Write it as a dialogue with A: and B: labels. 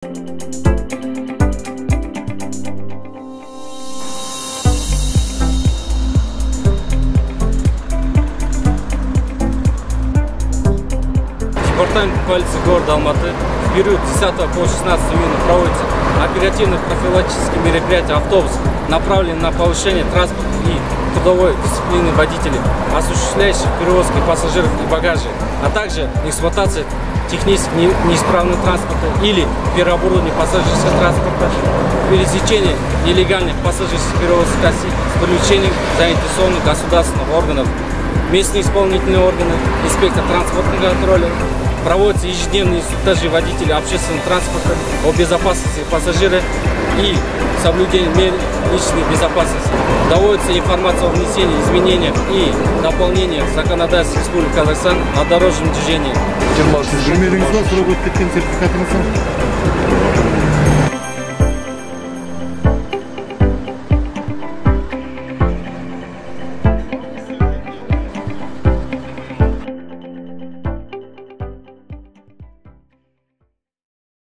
A: Департамент полиции города Алматы в период с 10 по 16 июня проводится оперативно-профилактические мероприятия автобус, направленные на повышение транспорта и трудовой дисциплины водителей, осуществляющих перевозки пассажиров и багажа, а также эксплуатация технически неисправного транспорта или переоборудование пассажирского транспорта, пересечение нелегальных пассажирских перевозок оси с привлечением заинтересованных государственных органов, местные исполнительные органы, инспектор транспортного контроля. Проводятся ежедневные инструктажи водителей общественного транспорта о безопасности пассажира и соблюдении мер личной безопасности. Доводится информация о внесении изменений и дополнениях в законодательство Республики Казахстан о дорожном движении.